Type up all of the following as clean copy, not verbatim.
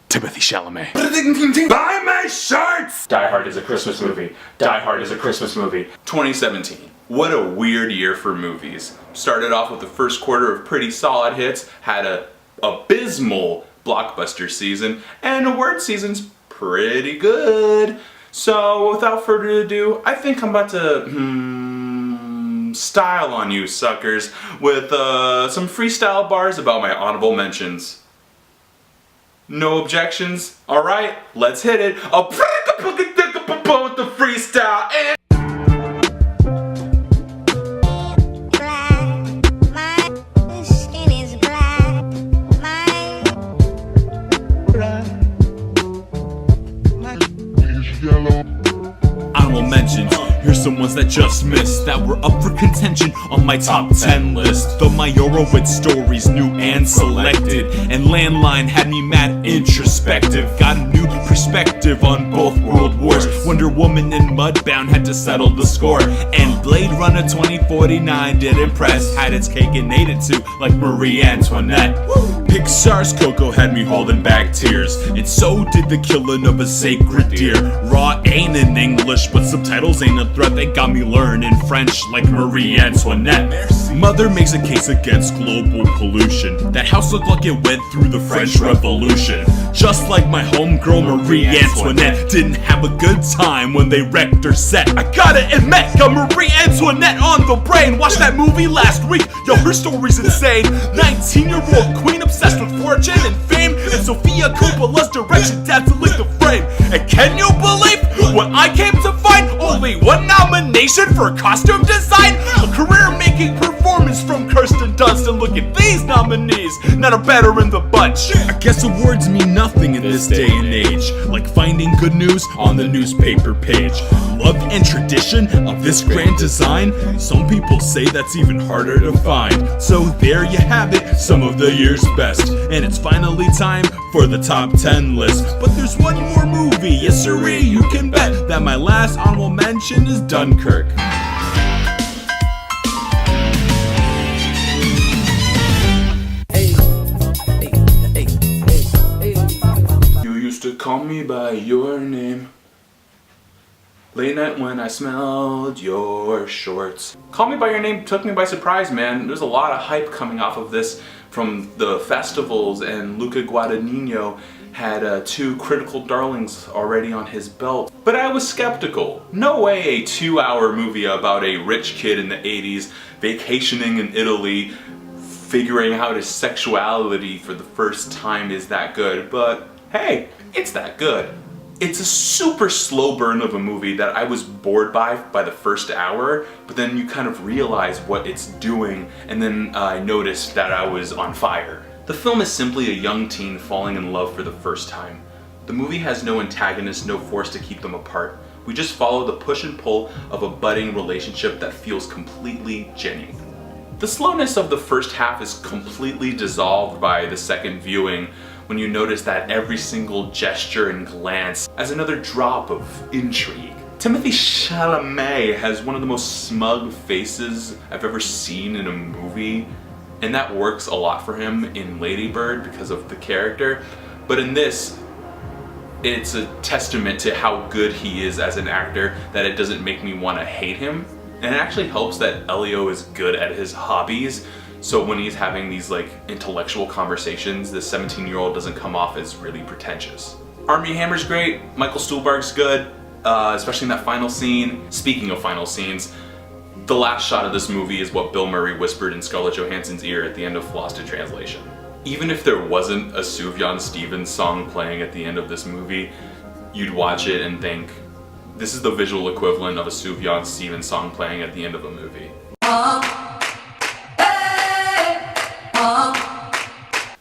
Timothy Chalamet. Buy my shirts! Die Hard is a Christmas movie. Die Hard is a Christmas movie. 2017. What a weird year for movies. Started off with the first quarter of pretty solid hits, had a abysmal blockbuster season, and award season's pretty good. So without further ado, I think I'm about to style on you suckers with some freestyle bars about my honorable mentions. No objections? Alright, let's hit it. I'll with the freestyle and honorable mentions. Here's some ones that just missed, that were up for contention on my top 10 list. The Meyerowitz stories, new and selected, and Landline had me mad introspective. Got a new perspective on both world wars. Wonder Woman and Mudbound had to settle the score, and Blade Runner 2049 did impress. Had its cake and ate it too, like Marie Antoinette. Pixar's Coco had me holding back tears, and so did the killing of a sacred deer. Raw ain't in English, but subtitles ain't a threat. They got me learning French like Marie Antoinette. Mother makes a case against global pollution. That house looked like it went through the French Revolution. Just like my homegirl Marie Antoinette didn't have a good time when they wrecked her set. I gotta admit, got Marie Antoinette on the brain. Watched that movie last week, yo, her story's insane. 19-year-old queen obsessed with fortune and fame, and Sofia Coppola's direction dancing like the frame. And can you believe what I came to find? Only one nomination for costume design, a career-making performance from Kirsten Dunst, and look at these nominees, none are better in the bunch. I guess awards mean nothing in this day and age, like finding good news on the newspaper page. Love and tradition of this grand design, some people say that's even harder to find. So there you have it, some of the year's best, and it's finally time for the top 10 list. But there's one more movie, yes sirree, you can bet that my last honorable mention is Dunkirk. you used to call me by your name. Late night when I smelled your shorts. Call Me By Your Name took me by surprise, man. There's a lot of hype coming off of this from the festivals, and Luca Guadagnino had 2 critical darlings already on his belt. But I was skeptical. No way a 2-hour movie about a rich kid in the 80s vacationing in Italy, figuring out his sexuality for the first time is that good. But hey, it's that good. It's a super slow burn of a movie that I was bored by the first hour, but then you kind of realize what it's doing, and then I noticed that I was on fire. The film is simply a young teen falling in love for the first time. The movie has no antagonist, no force to keep them apart. We just follow the push and pull of a budding relationship that feels completely genuine. The slowness of the first half is completely dissolved by the second viewing, when you notice that every single gesture and glance adds another drop of intrigue. Timothy Chalamet has one of the most smug faces I've ever seen in a movie, and that works a lot for him in Lady Bird because of the character. But in this, it's a testament to how good he is as an actor that it doesn't make me want to hate him. And it actually helps that Elio is good at his hobbies, so when he's having these like intellectual conversations, this 17-year-old doesn't come off as really pretentious. Armie Hammer's great, Michael Stuhlbarg's good, especially in that final scene. Speaking of final scenes, the last shot of this movie is what Bill Murray whispered in Scarlett Johansson's ear at the end of Lost in Translation. Even if there wasn't a Sufjan Stevens song playing at the end of this movie, you'd watch it and think, this is the visual equivalent of a Sufjan Stevens song playing at the end of a movie.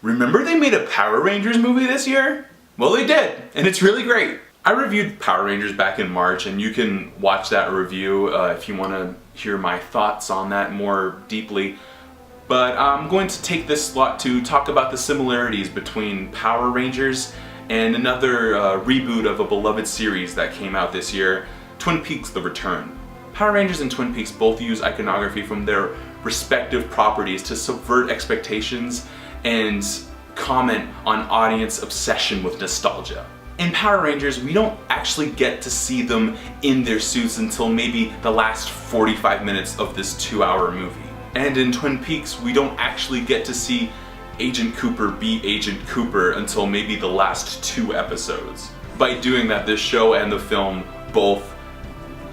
Remember they made a Power Rangers movie this year? Well, they did, and it's really great. I reviewed Power Rangers back in March, and you can watch that review if you want to hear my thoughts on that more deeply. But I'm going to take this slot to talk about the similarities between Power Rangers and another reboot of a beloved series that came out this year, Twin Peaks: The Return. Power Rangers and Twin Peaks both use iconography from their respective properties to subvert expectations and comment on audience obsession with nostalgia. In Power Rangers, we don't actually get to see them in their suits until maybe the last 45 minutes of this 2-hour movie. And in Twin Peaks, we don't actually get to see Agent Cooper be Agent Cooper until maybe the last 2 episodes. By doing that, this show and the film both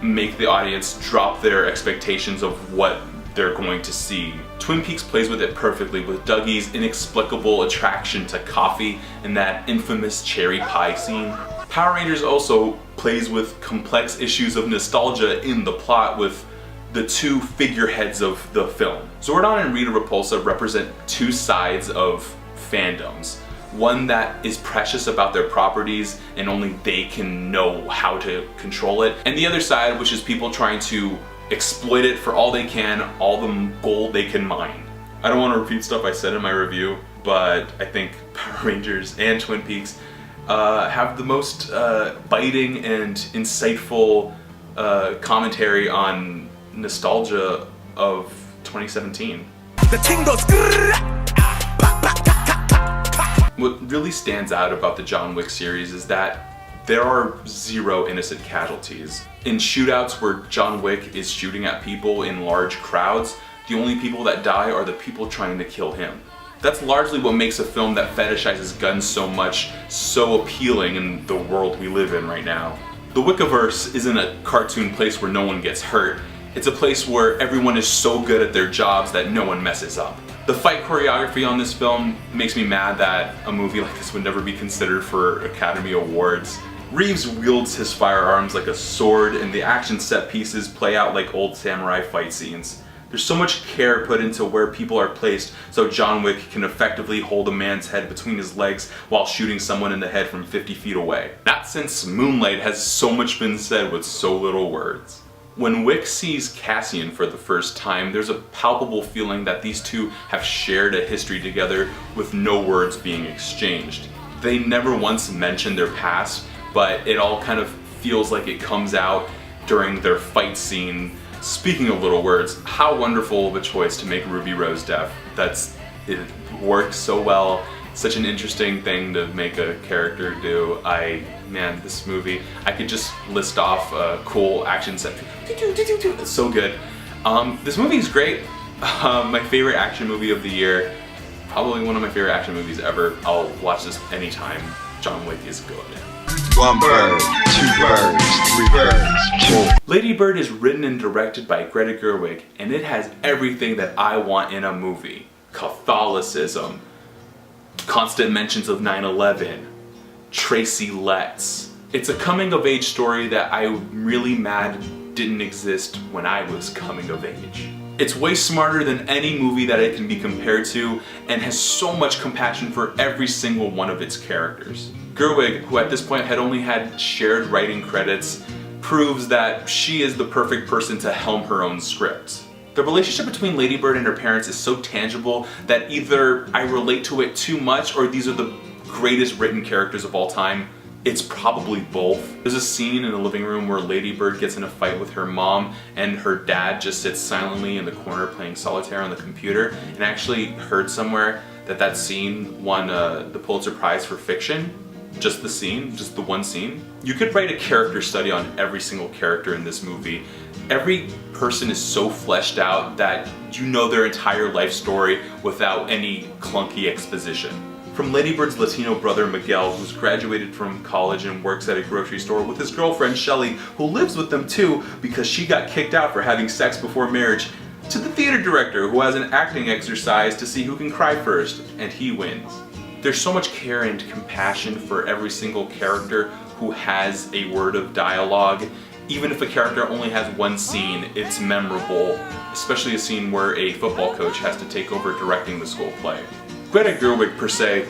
make the audience drop their expectations of what they're going to see. Twin Peaks plays with it perfectly, with Dougie's inexplicable attraction to coffee and that infamous cherry pie scene. Power Rangers also plays with complex issues of nostalgia in the plot with the 2 figureheads of the film. Zordon and Rita Repulsa represent 2 sides of fandoms. One that is precious about their properties and only they can know how to control it, and the other side which is people trying to exploit it for all they can, all the gold they can mine. I don't want to repeat stuff I said in my review, but I think Power Rangers and Twin Peaks have the most biting and insightful commentary on nostalgia of 2017. The ting goes. What really stands out about the John Wick series is that there are 0 innocent casualties. In shootouts where John Wick is shooting at people in large crowds, the only people that die are the people trying to kill him. That's largely what makes a film that fetishizes guns so much so appealing in the world we live in right now. The Wickiverse isn't a cartoon place where no one gets hurt. It's a place where everyone is so good at their jobs that no one messes up. The fight choreography on this film makes me mad that a movie like this would never be considered for Academy Awards. Reeves wields his firearms like a sword, and the action set pieces play out like old samurai fight scenes. There's so much care put into where people are placed so John Wick can effectively hold a man's head between his legs while shooting someone in the head from 50 feet away. Not since Moonlight has so much been said with so little words. When Wick sees Cassian for the first time, there's a palpable feeling that these 2 have shared a history together with no words being exchanged. They never once mention their past, but it all kind of feels like it comes out during their fight scene. Speaking of little words, how wonderful of a choice to make Ruby Rose deaf. It works so well. Such an interesting thing to make a character do. Man, this movie, I could just list off a cool action set. It's so good. This movie is great. My favorite action movie of the year. Probably one of my favorite action movies ever. I'll watch this anytime. John Wick is good. 1 bird, 2 birds, 3 birds, 4. Lady Bird is written and directed by Greta Gerwig, and it has everything that I want in a movie. Catholicism, constant mentions of 9/11, Tracy Letts. It's a coming-of-age story that I'm really mad didn't exist when I was coming of age. It's way smarter than any movie that it can be compared to, and has so much compassion for every single one of its characters. Gerwig, who at this point had only had shared writing credits, proves that she is the perfect person to helm her own script. The relationship between Lady Bird and her parents is so tangible that either I relate to it too much or these are the greatest written characters of all time. It's probably both. There's a scene in the living room where Lady Bird gets in a fight with her mom and her dad just sits silently in the corner playing solitaire on the computer, and I actually heard somewhere that scene won the Pulitzer Prize for fiction. Just the scene, just the one scene. You could write a character study on every single character in this movie. Every person is so fleshed out that you know their entire life story without any clunky exposition. From Lady Bird's Latino brother Miguel, who's graduated from college and works at a grocery store, with his girlfriend Shelly, who lives with them too because she got kicked out for having sex before marriage, to the theater director who has an acting exercise to see who can cry first, and he wins. There's so much care and compassion for every single character who has a word of dialogue. Even if a character only has one scene, it's memorable, especially a scene where a football coach has to take over directing the school play. Greta Gerwig, per se,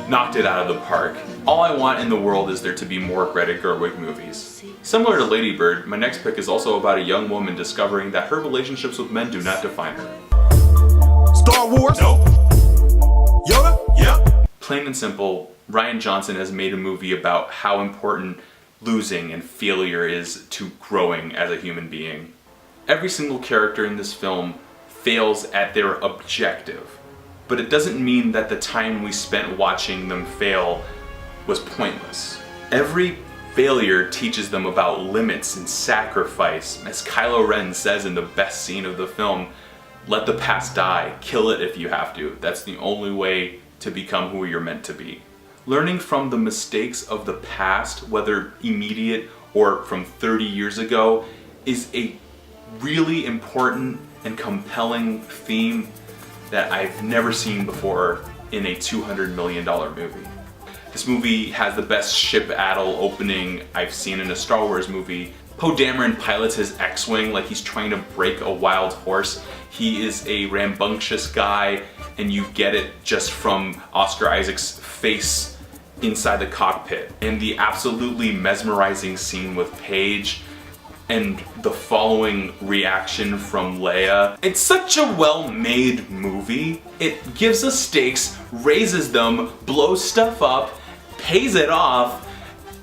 knocked it out of the park. All I want in the world is there to be more Greta Gerwig movies. Similar to Lady Bird, my next pick is also about a young woman discovering that her relationships with men do not define her. Star Wars? Nope. Yoda? Yep. Plain and simple, Rian Johnson has made a movie about how important losing and failure is to growing as a human being. Every single character in this film fails at their objective. but it doesn't mean that the time we spent watching them fail was pointless. Every failure teaches them about limits and sacrifice. As Kylo Ren says in the best scene of the film, let the past die, kill it if you have to. That's the only way to become who you're meant to be. Learning from the mistakes of the past, whether immediate or from 30 years ago, is a really important and compelling theme that I've never seen before in a $200 million movie. This movie has the best ship battle opening I've seen in a Star Wars movie. Poe Dameron pilots his X-Wing like he's trying to break a wild horse. He is a rambunctious guy, and you get it just from Oscar Isaac's face inside the cockpit. And the absolutely mesmerizing scene with Paige and the following reaction from Leia. It's such a well-made movie. It gives us stakes, raises them, blows stuff up, pays it off,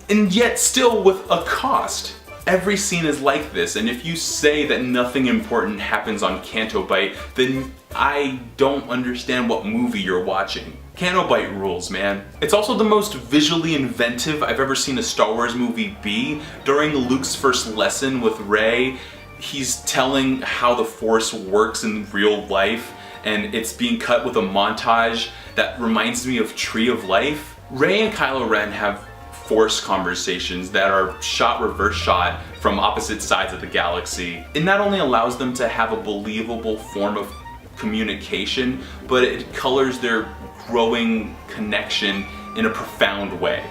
and yet still with a cost. Every scene is like this, and if you say that nothing important happens on Canto Bight, then I don't understand what movie you're watching. Canto Bight rules, man. It's also the most visually inventive I've ever seen a Star Wars movie be. During Luke's first lesson with Rey, he's telling how the Force works in real life, and it's being cut with a montage that reminds me of Tree of Life. Rey and Kylo Ren have Force conversations that are shot reverse shot from opposite sides of the galaxy. It not only allows them to have a believable form of communication, but it colors their growing connection in a profound way.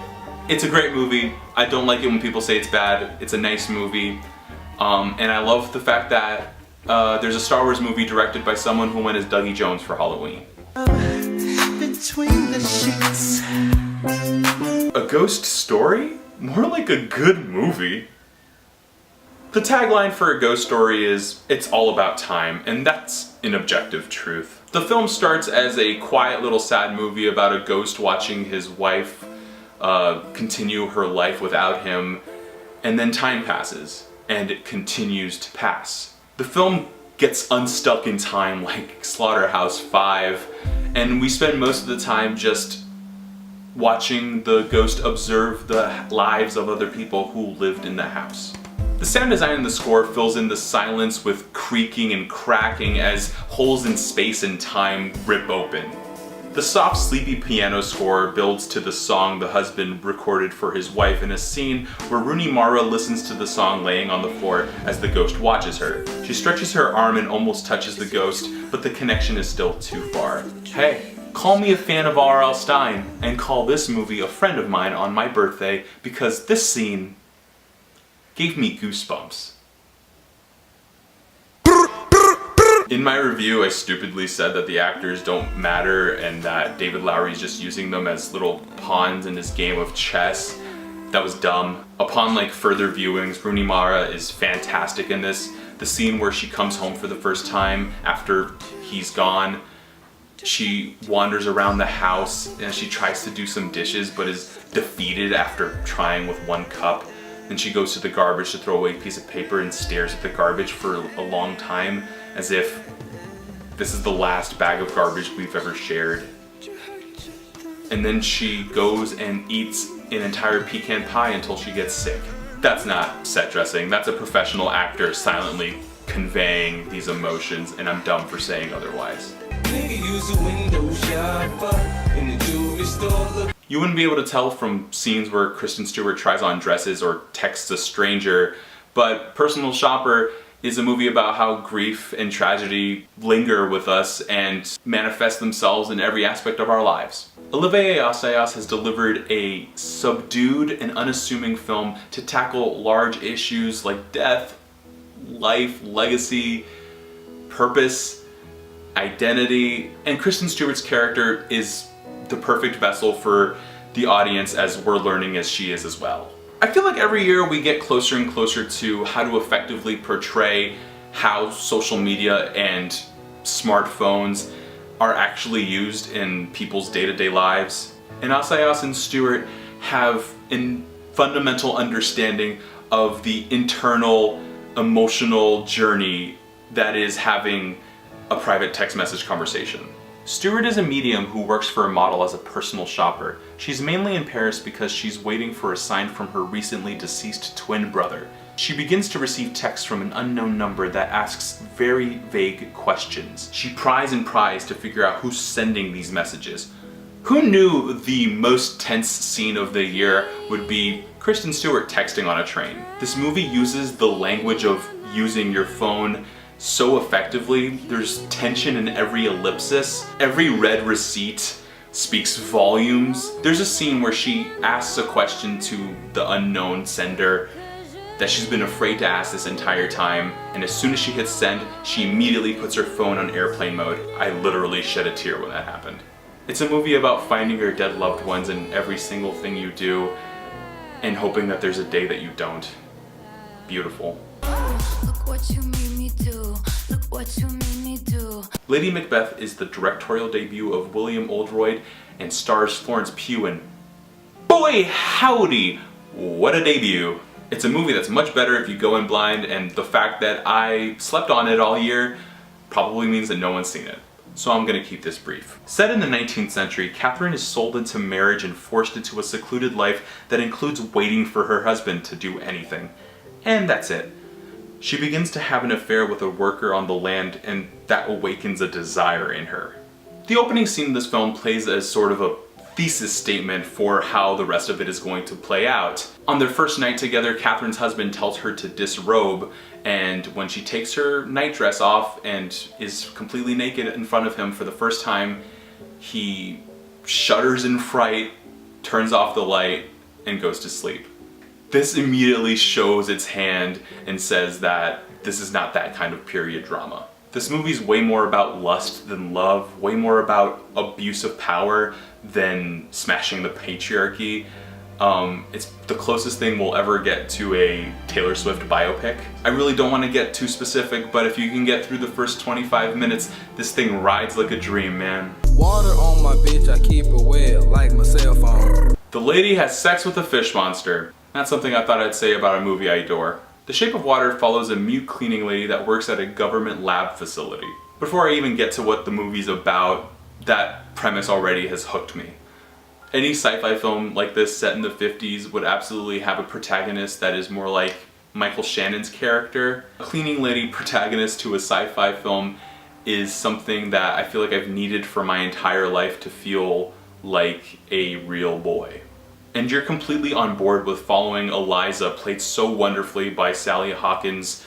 It's a great movie. I don't like it when people say it's bad. It's a nice movie. And I love the fact that there's a Star Wars movie directed by someone who went as Dougie Jones for Halloween. Between the sheets. A ghost story? More like a good movie. The tagline for A Ghost Story is, "It's all about time," and that's an objective truth. The film starts as a quiet little sad movie about a ghost watching his wife continue her life without him, and then time passes, and it continues to pass. The film gets unstuck in time like Slaughterhouse-Five, and we spend most of the time just watching the ghost observe the lives of other people who lived in the house. The sound design in the score fills in the silence with creaking and cracking as holes in space and time rip open. The soft, sleepy piano score builds to the song the husband recorded for his wife in a scene where Rooney Mara listens to the song laying on the floor as the ghost watches her. She stretches her arm and almost touches the ghost, but the connection is still too far. Hey, call me a fan of R.L. Stine, and call this movie a friend of mine on my birthday, because this scene gave me goosebumps. In my review, I stupidly said that the actors don't matter and that David Lowery's just using them as little pawns in his game of chess. That was dumb. Upon further viewings, Rooney Mara is fantastic in this. The scene where she comes home for the first time after he's gone, she wanders around the house and she tries to do some dishes but is defeated after trying with one cup. Then she goes to the garbage to throw away a piece of paper and stares at the garbage for a long time as if this is the last bag of garbage we've ever shared. And then she goes and eats an entire pecan pie until she gets sick. That's not set dressing, that's a professional actor silently conveying these emotions, and I'm dumb for saying otherwise. You wouldn't be able to tell from scenes where Kristen Stewart tries on dresses or texts a stranger, but Personal Shopper is a movie about how grief and tragedy linger with us and manifest themselves in every aspect of our lives. Olivera Assayas has delivered a subdued and unassuming film to tackle large issues like death, life, legacy, purpose, identity, and Kristen Stewart's character is the perfect vessel for the audience as we're learning as she is as well. I feel like every year we get closer and closer to how to effectively portray how social media and smartphones are actually used in people's day-to-day lives. And Assayas and Stewart have a fundamental understanding of the internal emotional journey that is having a private text message conversation. Stuart is a medium who works for a model as a personal shopper. She's mainly in Paris because she's waiting for a sign from her recently deceased twin brother. She begins to receive texts from an unknown number that asks very vague questions. She pries and pries to figure out who's sending these messages. Who knew the most tense scene of the year would be Kristen Stewart texting on a train? This movie uses the language of using your phone so effectively. There's tension in every ellipsis. Every red receipt speaks volumes. There's a scene where she asks a question to the unknown sender that she's been afraid to ask this entire time, and as soon as she hits send, she immediately puts her phone on airplane mode. I literally shed a tear when that happened. It's a movie about finding your dead loved ones in every single thing you do and hoping that there's a day that you don't. Beautiful. Look what you made me do. Look what you made me do. Lady Macbeth is the directorial debut of William Oldroyd and stars Florence Pugh, and boy howdy, what a debut. It's a movie that's much better if you go in blind, and the fact that I slept on it all year probably means that no one's seen it. So I'm gonna keep this brief. Set in the 19th century, Catherine is sold into marriage and forced into a secluded life that includes waiting for her husband to do anything. And that's it. She begins to have an affair with a worker on the land, and that awakens a desire in her. The opening scene of this film plays as sort of a thesis statement for how the rest of it is going to play out. On their first night together, Catherine's husband tells her to disrobe, and when she takes her nightdress off and is completely naked in front of him for the first time, he shudders in fright, turns off the light, and goes to sleep. This immediately shows its hand and says that this is not that kind of period drama. This movie's way more about lust than love, way more about abuse of power than smashing the patriarchy. It's the closest thing we'll ever get to a Taylor Swift biopic. I really don't want to get too specific, but if you can get through the first 25 minutes, this thing rides like a dream, man. Water on my bitch, I keep it wet like my cell phone. The lady has sex with a fish monster. That's something I thought I'd say about a movie I adore. The Shape of Water follows a mute cleaning lady that works at a government lab facility. Before I even get to what the movie's about, that premise already has hooked me. Any sci-fi film like this set in the 50s would absolutely have a protagonist that is more like Michael Shannon's character. A cleaning lady protagonist to a sci-fi film is something that I feel like I've needed for my entire life to feel like a real boy. And you're completely on board with following Eliza, played so wonderfully by Sally Hawkins,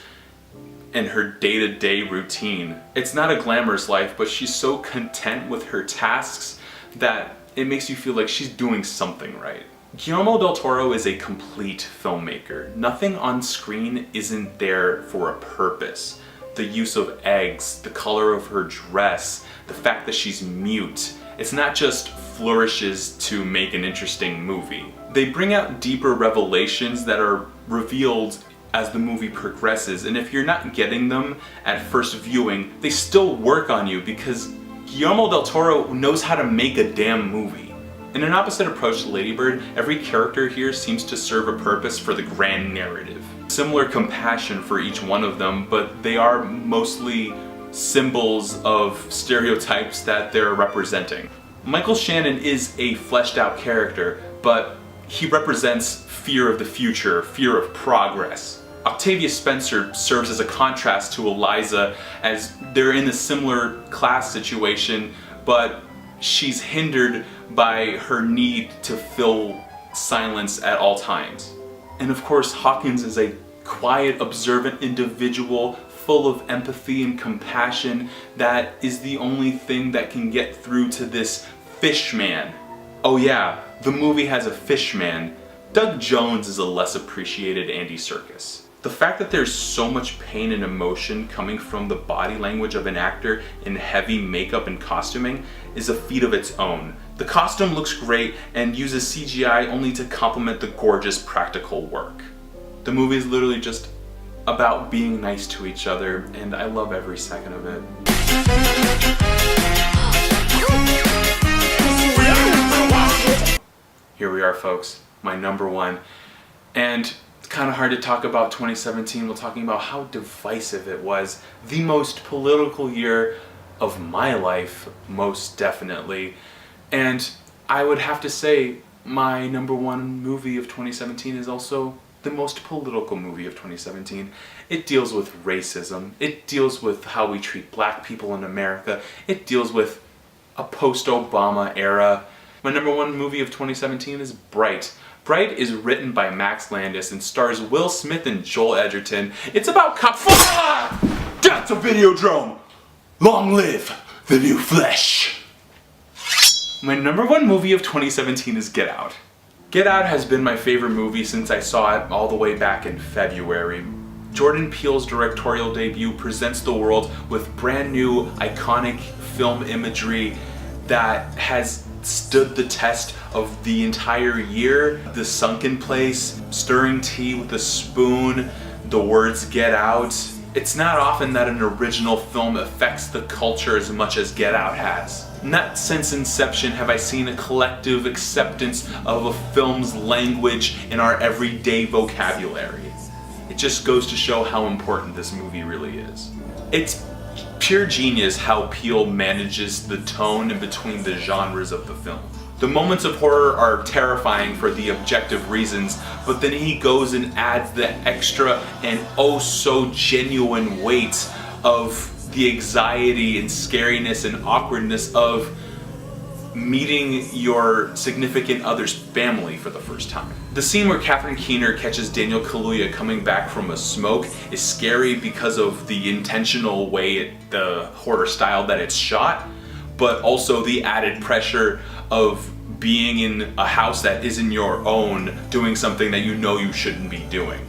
and her day-to-day routine. It's not a glamorous life, but she's so content with her tasks that it makes you feel like she's doing something right. Guillermo del Toro is a complete filmmaker. Nothing on screen isn't there for a purpose. The use of eggs, the color of her dress, the fact that she's mute. It's not just flourishes to make an interesting movie. They bring out deeper revelations that are revealed as the movie progresses, and if you're not getting them at first viewing, they still work on you because Guillermo del Toro knows how to make a damn movie. In an opposite approach to Lady Bird, every character here seems to serve a purpose for the grand narrative. Similar compassion for each one of them, but they are mostly symbols of stereotypes that they're representing. Michael Shannon is a fleshed out character, but he represents fear of the future, fear of progress. Octavia Spencer serves as a contrast to Eliza, as they're in a similar class situation, but she's hindered by her need to fill silence at all times. And of course, Hawkins is a quiet, observant individual full of empathy and compassion that is the only thing that can get through to this fish man. Oh yeah, the movie has a fish man. Doug Jones is a less appreciated Andy Serkis. The fact that there's so much pain and emotion coming from the body language of an actor in heavy makeup and costuming is a feat of its own. The costume looks great and uses CGI only to complement the gorgeous practical work. The movie is literally just about being nice to each other, and I love every second of it. Here we are, folks, my number one. And it's kind of hard to talk about 2017 while talking about how divisive it was. The most political year of my life, most definitely. And I would have to say my number one movie of 2017 is also the most political movie of 2017. It deals with racism. It deals with how we treat black people in America. It deals with a post-Obama era. My number one movie of 2017 is Bright. Bright is written by Max Landis and stars Will Smith and Joel Edgerton. It's about cops. That's a Videodrome! Long live the new flesh! My number one movie of 2017 is Get Out. Get Out has been my favorite movie since I saw it all the way back in February. Jordan Peele's directorial debut presents the world with brand new, iconic film imagery that has stood the test of the entire year. The sunken place, stirring tea with a spoon, the words Get Out. It's not often that an original film affects the culture as much as Get Out has. Not since inception have I seen a collective acceptance of a film's language in our everyday vocabulary. It just goes to show how important this movie really is. It's pure genius how Peele manages the tone in between the genres of the film. The moments of horror are terrifying for the objective reasons, but then he goes and adds the extra and oh so genuine weight of the anxiety and scariness and awkwardness of meeting your significant other's family for the first time. The scene where Catherine Keener catches Daniel Kaluuya coming back from a smoke is scary because of the intentional way the horror style that it's shot, but also the added pressure of being in a house that isn't your own, doing something that you know you shouldn't be doing.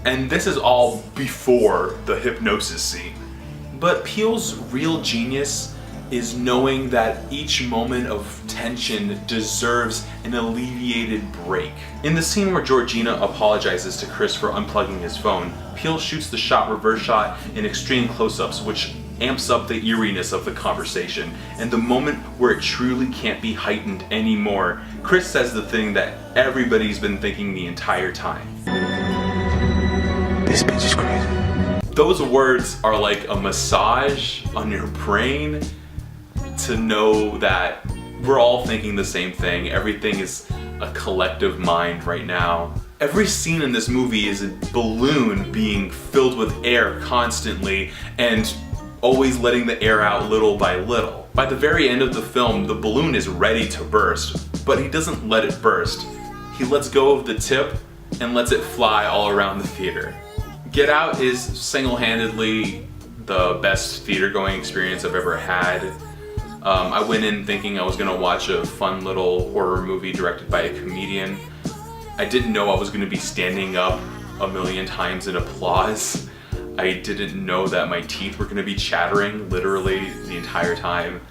And this is all before the hypnosis scene. But Peele's real genius is knowing that each moment of tension deserves an alleviated break. In the scene where Georgina apologizes to Chris for unplugging his phone, Peele shoots the shot reverse shot in extreme close-ups, which amps up the eeriness of the conversation. And the moment where it truly can't be heightened anymore, Chris says the thing that everybody's been thinking the entire time. This bitch is crazy. Those words are like a massage on your brain to know that we're all thinking the same thing. Everything is a collective mind right now. Every scene in this movie is a balloon being filled with air constantly and always letting the air out little by little. By the very end of the film, the balloon is ready to burst, but he doesn't let it burst. He lets go of the tip and lets it fly all around the theater. Get Out is single-handedly the best theater-going experience I've ever had. I went in thinking I was gonna watch a fun little horror movie directed by a comedian. I didn't know I was gonna be standing up a million times in applause. I didn't know that my teeth were gonna be chattering literally the entire time.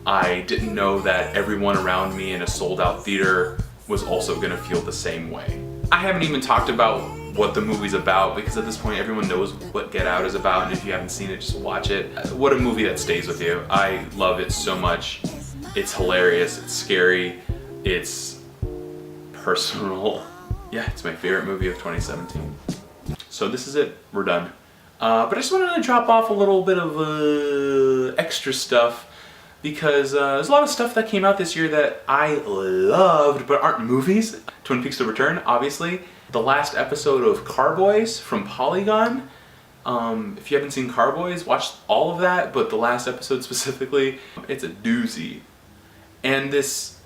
I didn't know that everyone around me in a sold-out theater was also gonna feel the same way. I haven't even talked about what the movie's about, because at this point everyone knows what Get Out is about, and if you haven't seen it, just watch it. What a movie that stays with you. I love it so much. It's hilarious, it's scary, it's personal. Yeah, it's my favorite movie of 2017. So this is it, we're done. But I just wanted to drop off a little bit of extra stuff, because there's a lot of stuff that came out this year that I loved but aren't movies. Twin Peaks: The Return, obviously. The last episode of Carboys from Polygon. If you haven't seen Carboys, watch all of that, but the last episode specifically, it's a doozy. And this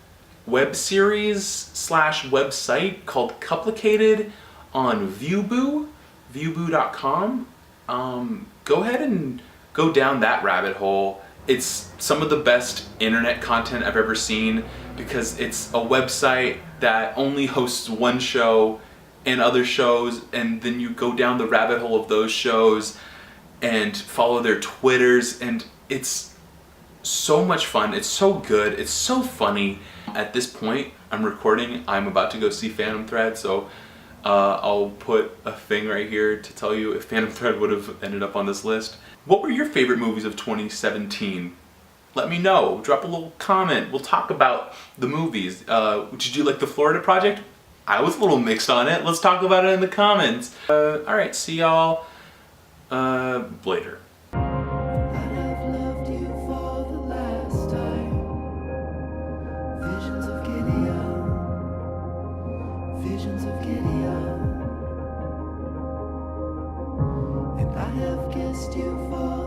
web series slash website called Complicated on viewboo.com. Go ahead and go down that rabbit hole. It's some of the best internet content I've ever seen, because it's a website that only hosts one show and other shows, and then you go down the rabbit hole of those shows and follow their Twitters, and it's so much fun. It's so good. It's so funny. At this point, I'm recording. I'm about to go see Phantom Thread, so I'll put a thing right here to tell you if Phantom Thread would have ended up on this list. What were your favorite movies of 2017? Let me know. Drop a little comment. We'll talk about the movies. Did you like The Florida Project? I was a little mixed on it. Let's talk about it in the comments. Alright, see y'all later. I have loved you for I have kissed you for